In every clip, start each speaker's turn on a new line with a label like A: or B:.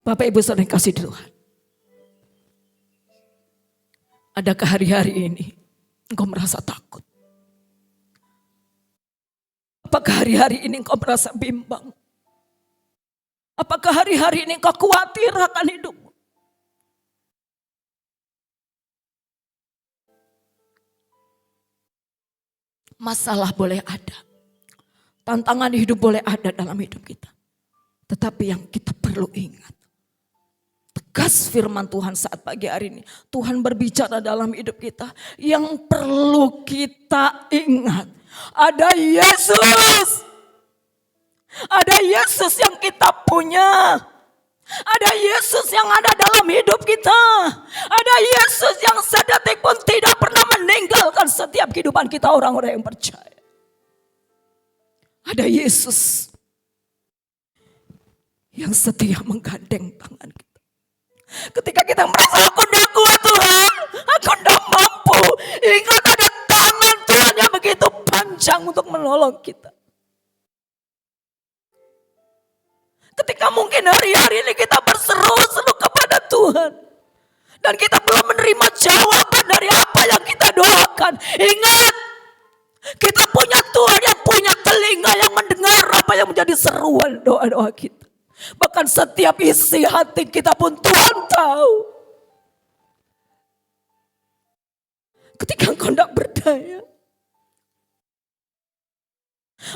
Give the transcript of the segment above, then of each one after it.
A: Bapak Ibu saudara yang kasih di Tuhan. Adakah hari-hari ini engkau merasa takut? Apakah hari-hari ini engkau merasa bimbang? Apakah hari-hari ini engkau khawatir akan hidupmu? Masalah boleh ada. Tantangan hidup boleh ada dalam hidup kita. Tetapi yang kita perlu ingat. Tegas firman Tuhan saat pagi hari ini. Tuhan berbicara dalam hidup kita. Yang perlu kita ingat. Ada Yesus. Ada Yesus yang kita punya. Ada Yesus yang ada dalam hidup kita. Ada Yesus yang sedetik pun tidak pernah meninggalkan setiap kehidupan kita orang-orang yang percaya. Ada Yesus yang setia menggandeng tangan kita. Ketika kita merasa aku tidak kuat Tuhan, aku tidak mampu. Ingat ada tangan Tuhan yang begitu panjang untuk menolong kita. Ketika mungkin hari-hari ini kita berseru-seru kepada Tuhan. Dan kita belum menerima jawaban dari apa yang kita doakan. Ingat, kita punya Tuhan yang punya telinga yang mendengar apa yang menjadi seruan doa-doa kita. Bahkan setiap isi hati kita pun Tuhan tahu. Ketika engkau tidak berdaya.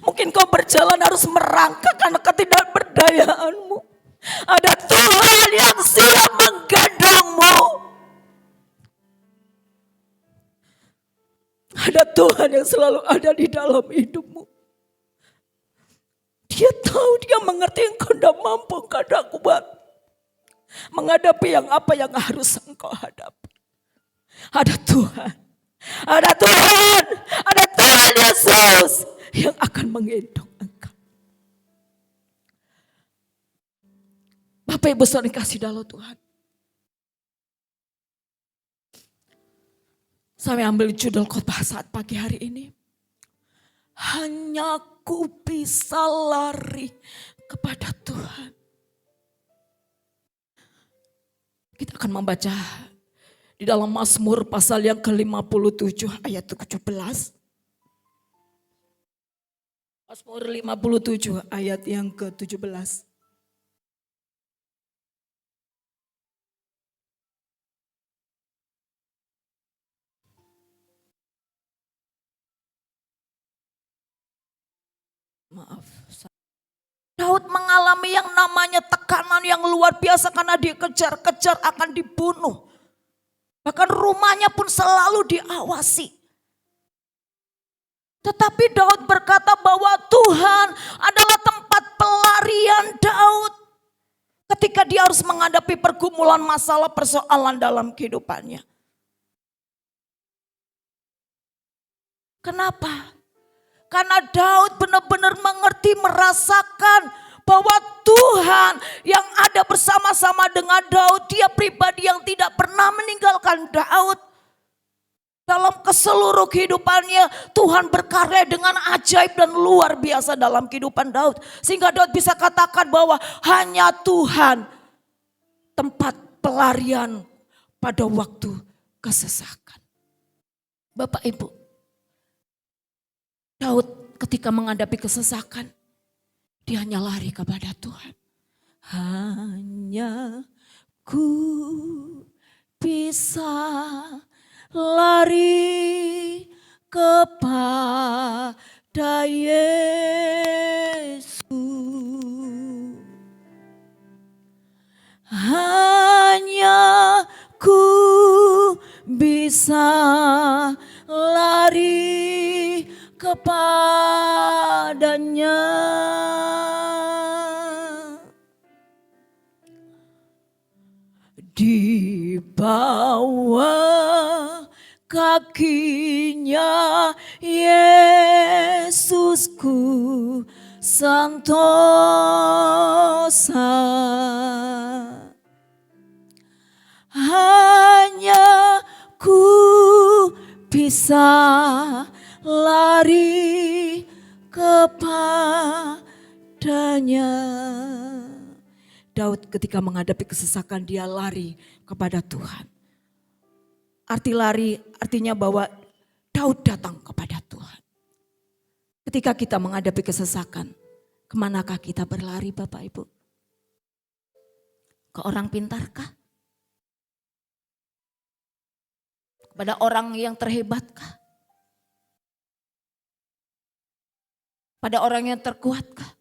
A: Mungkin kau berjalan harus merangkak karena ketidakberdayaanmu. Ada Tuhan yang siap menggandengmu. Ada Tuhan yang selalu ada di dalam hidupmu. Dia tahu, dia mengerti engkau tidak mampu, engkau tidak kuat menghadapi apa yang harus engkau hadapi. Ada Tuhan. Ada Tuhan. Ada Tuhan Yesus yang akan menggendong engkau. Bapak Ibu saudara kasih dalam Tuhan. Saya ambil judul khotbah saat pagi hari ini. Hanya ku bisa lari kepada Tuhan. Kita akan membaca di dalam Mazmur pasal yang ke-57 ayat 17. Mazmur 57 ayat yang ke-17. Maaf. Daud mengalami yang namanya tekanan yang luar biasa karena dikejar-kejar akan dibunuh. Bahkan rumahnya pun selalu diawasi. Tetapi Daud berkata bahwa Tuhan adalah tempat pelarian Daud. Ketika dia harus menghadapi pergumulan masalah persoalan dalam kehidupannya. Kenapa? Karena Daud benar-benar mengerti, merasakan bahwa Tuhan yang ada bersama-sama dengan Daud. Dia pribadi yang tidak pernah meninggalkan Daud. Dalam keseluruh kehidupannya Tuhan berkarya dengan ajaib dan luar biasa dalam kehidupan Daud. Sehingga Daud bisa katakan bahwa hanya Tuhan tempat pelarian pada waktu kesesakan. Bapak Ibu. Daud ketika menghadapi kesesakan, dia hanya lari kepada Tuhan. Hanya ku bisa lari kepada Yesus. Hanya ku bisa lari kepadanya. Di bawah kakinya Yesusku sentosa. Hanya ku bisa lari kepadanya. Daud ketika menghadapi kesesakan dia lari kepada Tuhan. Arti lari artinya bahwa Daud datang kepada Tuhan. Ketika kita menghadapi kesesakan, kemanakah kita berlari Bapak Ibu? Ke orang pintarkah? Kepada orang yang terhebatkah? Pada orang yang terkuatkah?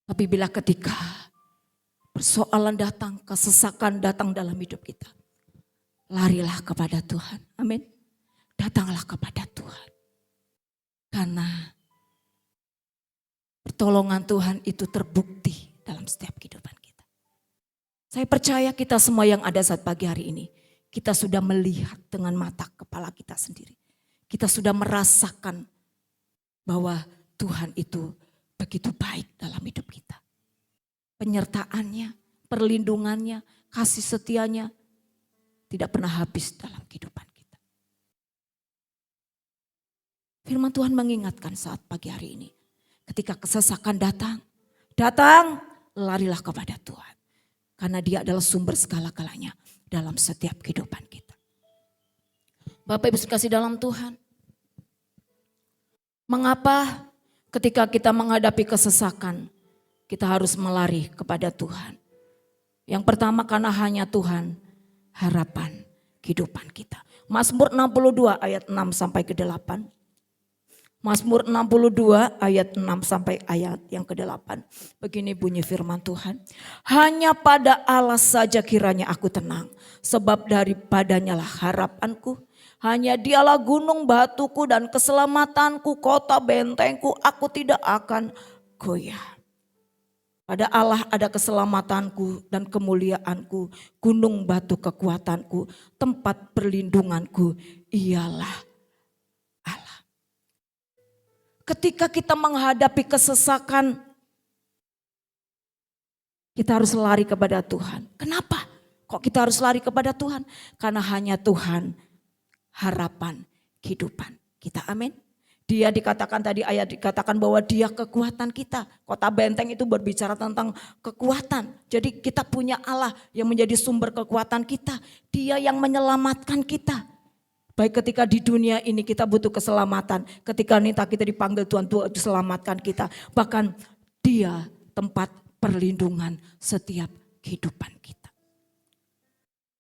A: Tapi bila ketika persoalan datang, kesesakan datang dalam hidup kita, larilah kepada Tuhan. Amin. Datanglah kepada Tuhan. Karena pertolongan Tuhan itu terbukti dalam setiap kehidupan kita. Saya percaya kita semua yang ada saat pagi hari ini, kita sudah melihat dengan mata kepala kita sendiri. Kita sudah merasakan bahwa Tuhan itu begitu baik dalam hidup kita. Penyertaannya, perlindungannya, kasih setianya tidak pernah habis dalam kehidupan kita. Firman Tuhan mengingatkan saat pagi hari ini. Ketika kesesakan datang larilah kepada Tuhan. Karena dia adalah sumber segala-galanya dalam setiap kehidupan kita. Bapak Ibu kasih dalam Tuhan. Mengapa ketika kita menghadapi kesesakan, kita harus melari kepada Tuhan? Yang pertama karena hanya Tuhan harapan kehidupan kita. Mazmur 62 ayat 6 sampai ke 8. Mazmur 62 ayat 6 sampai ayat yang ke-8. Begini bunyi firman Tuhan. Hanya pada Allah saja kiranya aku tenang. Sebab daripadanya lah harapanku. Hanya dialah gunung batuku dan keselamatanku, kota bentengku, aku tidak akan goyah. Pada Allah ada keselamatanku dan kemuliaanku, gunung batu kekuatanku, tempat perlindunganku, ialah Allah. Ketika kita menghadapi kesesakan, kita harus lari kepada Tuhan. Kenapa? Kok kita harus lari kepada Tuhan? Karena hanya Tuhan harapan kehidupan kita. Amin. Dia dikatakan tadi ayat dikatakan bahwa dia kekuatan kita. Kota benteng itu berbicara tentang kekuatan. Jadi kita punya Allah yang menjadi sumber kekuatan kita. Dia yang menyelamatkan kita. Baik ketika di dunia ini kita butuh keselamatan. Ketika kita dipanggil Tuhan diselamatkan kita. Bahkan dia tempat perlindungan setiap kehidupan kita.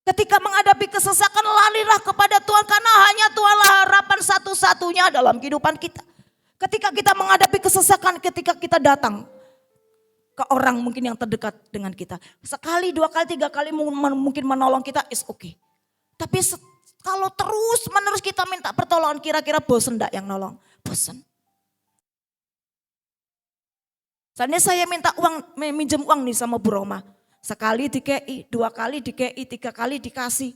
A: Ketika menghadapi kesesakan, larilah kepada Tuhan karena hanya Tuhanlah harapan satu-satunya dalam kehidupan kita. Ketika kita menghadapi kesesakan, ketika kita datang ke orang mungkin yang terdekat dengan kita. Sekali, dua kali, tiga kali mungkin menolong kita, is okay. Tapi kalau terus menerus kita minta pertolongan, kira-kira bosen enggak yang nolong? Bosen. Seandainya saya minta uang, minjem uang nih sama Bu Roma. Sekali dikei, dua kali dikei, tiga kali dikasih.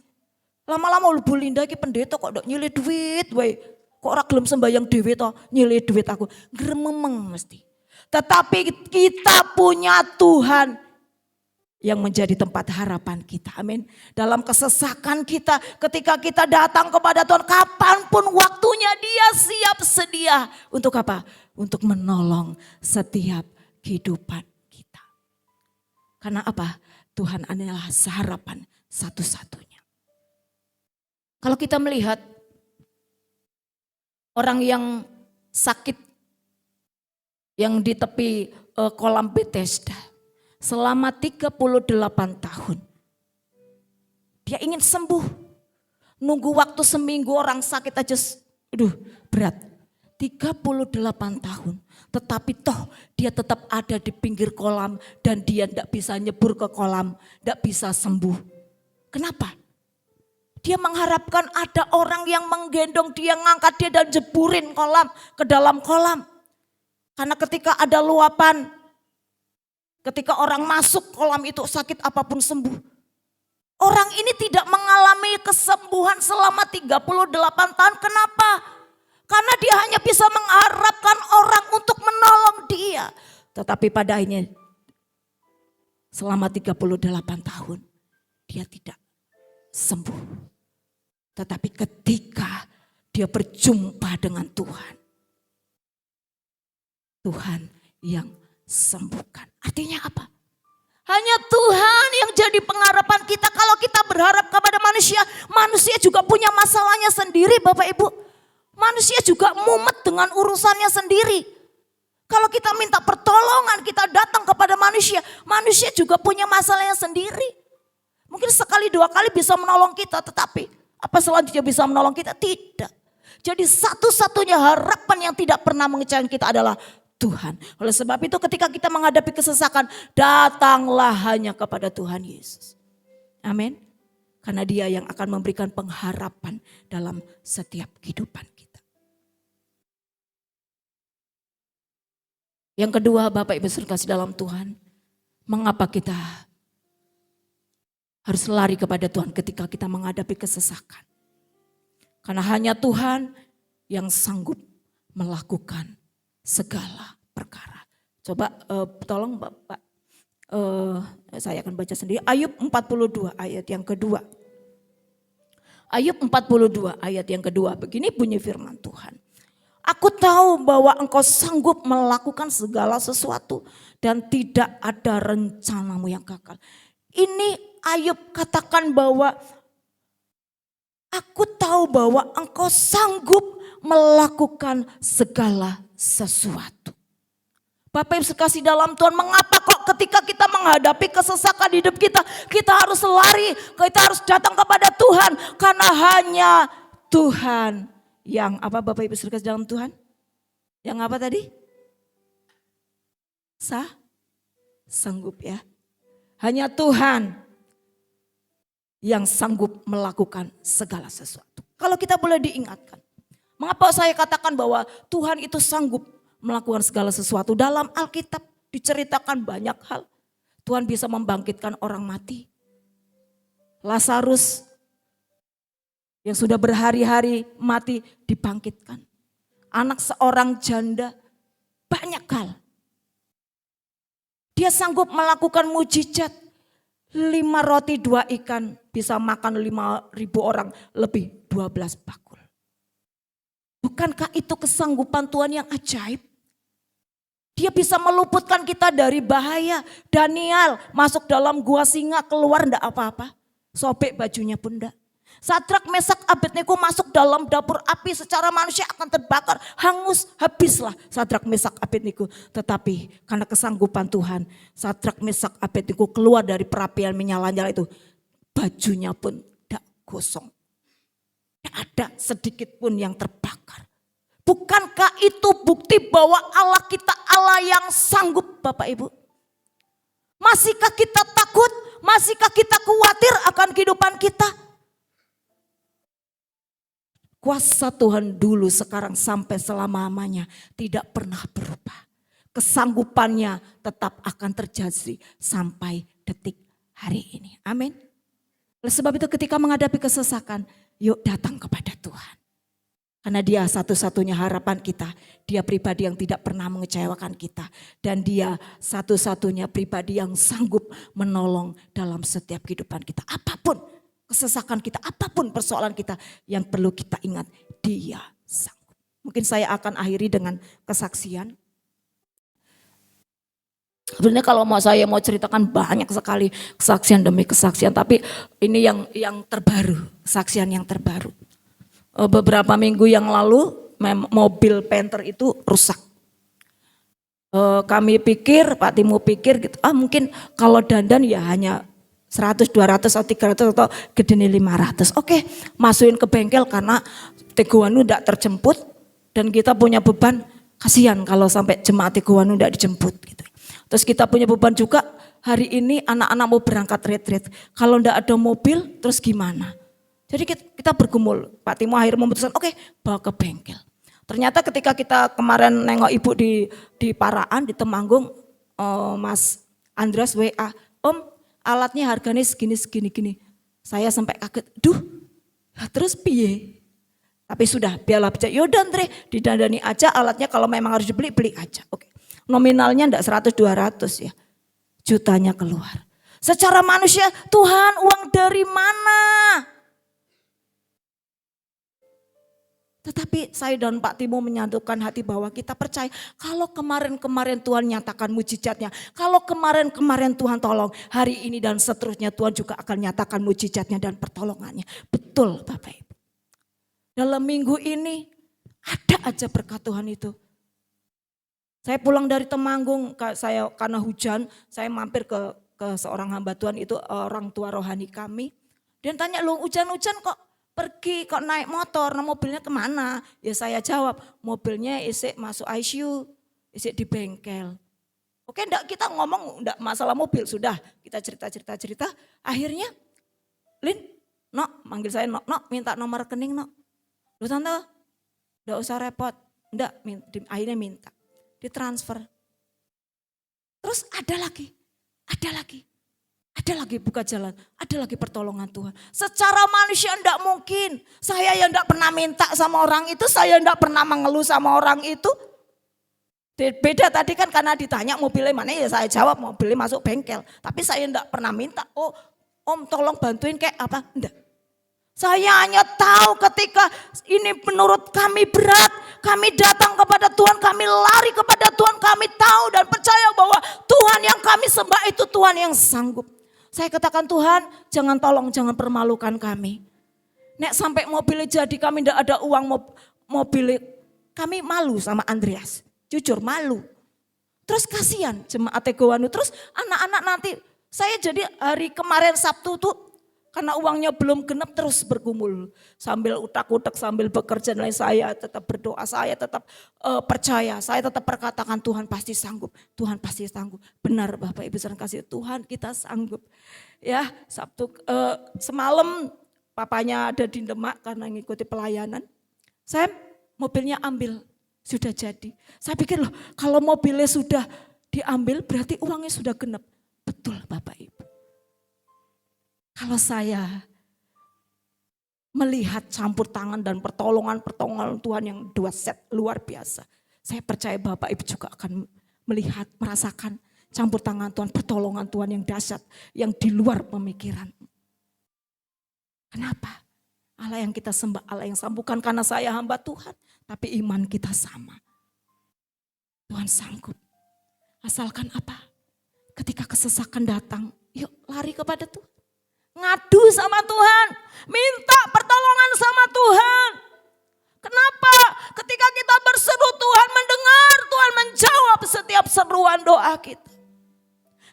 A: Lama-lama Bu Linda iki pendeta kok ndok nyilih duit wae. Kok ora gelem sembayang dhewe to, nyilih duit aku. Grememeng mesti. Tetapi kita punya Tuhan yang menjadi tempat harapan kita. Amin. Dalam kesesakan kita, ketika kita datang kepada Tuhan, kapanpun waktunya dia siap sedia. Untuk apa? Untuk menolong setiap kehidupan. Karena apa? Tuhan adalah harapan satu-satunya. Kalau kita melihat orang yang sakit yang di tepi kolam Bethesda selama 38 tahun. Dia ingin sembuh. Nunggu waktu seminggu orang sakit aja, berat. 38 tahun. Tetapi toh dia tetap ada di pinggir kolam dan dia tidak bisa nyebur ke kolam, tidak bisa sembuh. Kenapa? Dia mengharapkan ada orang yang menggendong dia, ngangkat dia dan jeburin kolam ke dalam kolam. Karena ketika ada luapan, ketika orang masuk kolam itu sakit apapun sembuh. Orang ini tidak mengalami kesembuhan selama 38 tahun. Kenapa? Karena dia hanya bisa mengharapkan orang untuk menolong dia. Tetapi pada akhirnya selama 38 tahun dia tidak sembuh. Tetapi ketika dia berjumpa dengan Tuhan, Tuhan yang sembuhkan. Artinya apa? Hanya Tuhan yang jadi pengharapan kita. Kalau kita berharap kepada manusia, manusia juga punya masalahnya sendiri Bapak Ibu. Manusia juga mumet dengan urusannya sendiri. Kalau kita minta pertolongan, kita datang kepada manusia, manusia juga punya masalahnya sendiri. Mungkin sekali dua kali bisa menolong kita, tetapi apa selanjutnya bisa menolong kita? Tidak. Jadi satu-satunya harapan yang tidak pernah mengecewakan kita adalah Tuhan. Oleh sebab itu ketika kita menghadapi kesesakan, datanglah hanya kepada Tuhan Yesus. Amin. Karena Dia yang akan memberikan pengharapan dalam setiap kehidupan kita. Yang kedua, Bapak Ibu saudara kasih dalam Tuhan, mengapa kita harus lari kepada Tuhan ketika kita menghadapi kesesakan? Karena hanya Tuhan yang sanggup melakukan segala perkara. Coba tolong Bapak, saya akan baca sendiri. Ayub 42 ayat yang kedua. Ayub 42 ayat yang kedua, begini bunyi firman Tuhan. Aku tahu bahwa engkau sanggup melakukan segala sesuatu dan tidak ada rencanamu yang gagal. Ini Ayub katakan bahwa aku tahu bahwa engkau sanggup melakukan segala sesuatu. Bapak Ibu sekasih dalam Tuhan, mengapa kok ketika kita menghadapi kesesakan hidup kita, kita harus lari, kita harus datang kepada Tuhan. Karena hanya Tuhan yang apa Bapak Ibu sekasih dalam Tuhan? Yang apa tadi? Sanggup ya. Hanya Tuhan yang sanggup melakukan segala sesuatu. Kalau kita boleh diingatkan, mengapa saya katakan bahwa Tuhan itu sanggup melakukan segala sesuatu? Dalam Alkitab diceritakan banyak hal. Tuhan bisa membangkitkan orang mati. Lazarus yang sudah berhari-hari mati dibangkitkan. Anak seorang janda, banyak hal. Dia sanggup melakukan mujizat. 5 roti 2 ikan bisa makan 5.000 orang, lebih 12 bakul. Bukankah itu kesanggupan Tuhan yang ajaib? Dia bisa meluputkan kita dari bahaya. Daniel masuk dalam gua singa, keluar enggak apa-apa. Sobek bajunya pun enggak. Sadrak, Mesak, Abednego masuk dalam dapur api, secara manusia akan terbakar, hangus, habislah Sadrak, Mesak, Abednego. Tetapi karena kesanggupan Tuhan, Sadrak, Mesak, Abednego keluar dari perapian menyala-nyala itu. Bajunya pun tidak gosong. Tidak ada sedikit pun yang terbakar. Bukankah itu bukti bahwa Allah kita Allah yang sanggup, Bapak Ibu? Masihkah kita takut? Masihkah kita khawatir akan kehidupan kita? Kuasa Tuhan dulu, sekarang, sampai selama-lamanya tidak pernah berubah. Kesanggupannya tetap akan terjadi sampai detik hari ini. Amin. Oleh sebab itu ketika menghadapi kesesakan, yuk datang kepada Tuhan. Karena Dia satu-satunya harapan kita. Dia pribadi yang tidak pernah mengecewakan kita. Dan Dia satu-satunya pribadi yang sanggup menolong dalam setiap kehidupan kita. Apapun kesesakan kita, apapun persoalan kita, yang perlu kita ingat, Dia sanggup. Mungkin saya akan akhiri dengan kesaksian. Sebenarnya kalau saya mau ceritakan banyak sekali kesaksian demi kesaksian, tapi ini yang terbaru, kesaksian yang terbaru. Beberapa minggu yang lalu mobil Panther itu rusak. Kami pikir, Pak Timo pikir gitu, mungkin kalau dandan ya hanya 100, 200 atau 300 atau gede 500. Oke, masukin ke bengkel karena Teguhanu tidak terjemput dan kita punya beban, kasihan kalau sampai jemaat Teguhanu tidak dijemput gitu. Terus kita punya beban juga, hari ini anak-anak mau berangkat retreat. Kalau tidak ada mobil terus gimana? Jadi kita bergumul, Pak Timo akhirnya memutuskan oke, bawa ke bengkel. Ternyata ketika kita kemarin nengok ibu di Paraan, di Temanggung, Mas Andreas WA, Om, alatnya harganya segini. Saya sampai kaget, terus piye? Tapi sudah, biarlah aja. Yaudah Andre, didandani aja alatnya, kalau memang harus dibeli, beli aja. Oke. Nominalnya enggak 100-200 ya. Jutanya keluar. Secara manusia, Tuhan uang dari mana? Tetapi saya dan Pak Timo menyatukan hati bahwa kita percaya kalau kemarin-kemarin Tuhan nyatakan mujizatnya. Kalau kemarin-kemarin Tuhan tolong, hari ini dan seterusnya Tuhan juga akan nyatakan mujizatnya dan pertolongannya. Betul Bapak Ibu. Dalam minggu ini ada aja berkat Tuhan itu. Saya pulang dari Temanggung, saya karena hujan, saya mampir ke seorang hamba Tuhan itu orang tua rohani kami. Dia tanya, lu hujan-hujan kok pergi, kok naik motor, nah mobilnya kemana? Ya saya jawab, mobilnya isik masuk ICU, isik di bengkel. Oke, enggak, kita ngomong enggak masalah mobil, sudah kita cerita. Akhirnya, Lin, Nok, manggil saya Nok, minta nomor rekening Nok. Lu tante, enggak usah repot, enggak, akhirnya minta. Ditransfer. Terus ada lagi buka jalan, ada lagi pertolongan Tuhan. Secara manusia enggak mungkin. Saya yang enggak pernah minta sama orang itu, saya enggak pernah mengeluh sama orang itu. Beda tadi kan karena ditanya mobilnya mana, ya saya jawab mobilnya masuk bengkel. Tapi saya enggak pernah minta, oh Om tolong bantuin kayak apa, enggak. Saya hanya tahu ketika ini menurut kami berat, kami datang kepada Tuhan, kami lari kepada Tuhan, kami tahu dan percaya bahwa Tuhan yang kami sembah itu Tuhan yang sanggup. Saya katakan Tuhan, jangan permalukan kami. Nek sampai mobilnya jadi kami tidak ada uang mobilnya, kami malu sama Andreas, jujur malu. Terus kasihan jemaat Tegowanu, terus anak-anak nanti, saya jadi hari kemarin Sabtu tuh, karena uangnya belum genap terus bergumul. Sambil utak-utak, sambil bekerja, saya tetap berdoa, saya tetap percaya. Saya tetap perkatakan Tuhan pasti sanggup. Tuhan pasti sanggup. Benar Bapak Ibu saudara kasih, Tuhan kita sanggup. Ya Sabtu semalam papanya ada di Demak karena ngikuti pelayanan. Saya mobilnya ambil, sudah jadi. Saya pikir loh kalau mobilnya sudah diambil berarti uangnya sudah genap. Betul Bapak Ibu. Kalau saya melihat campur tangan dan pertolongan Tuhan yang dahsyat luar biasa. Saya percaya Bapak Ibu juga akan melihat, merasakan campur tangan Tuhan, pertolongan Tuhan yang dahsyat, yang di luar pemikiran. Kenapa? Allah yang kita sembah, Allah yang sambut, bukan karena saya hamba Tuhan, tapi iman kita sama. Tuhan sanggup. Asalkan apa? Ketika kesesakan datang, yuk lari kepada Tuhan. Ngadu sama Tuhan, minta pertolongan sama Tuhan. Kenapa? Ketika kita berseru Tuhan mendengar, Tuhan menjawab setiap seruan doa kita.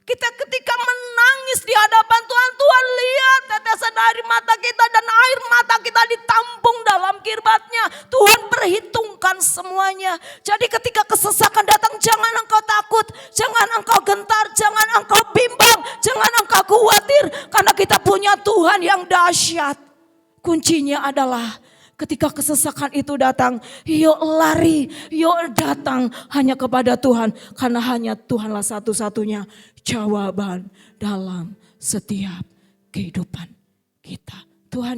A: Kita ketika menangis di hadapan Tuhan, Tuhan lihat tetesan dari mata kita dan air mata kita ditampung dalam kirbatnya. Tuhan perhitungkan semuanya. Jadi ketika kesesakan datang, jangan engkau takut, jangan engkau gentar, jangan engkau bimbang, jangan engkau khawatir. Karena kita punya Tuhan yang dahsyat. Kuncinya adalah ketika kesesakan itu datang, yuk lari, yuk datang hanya kepada Tuhan. Karena hanya Tuhanlah satu-satunya jawaban dalam setiap kehidupan kita. Tuhan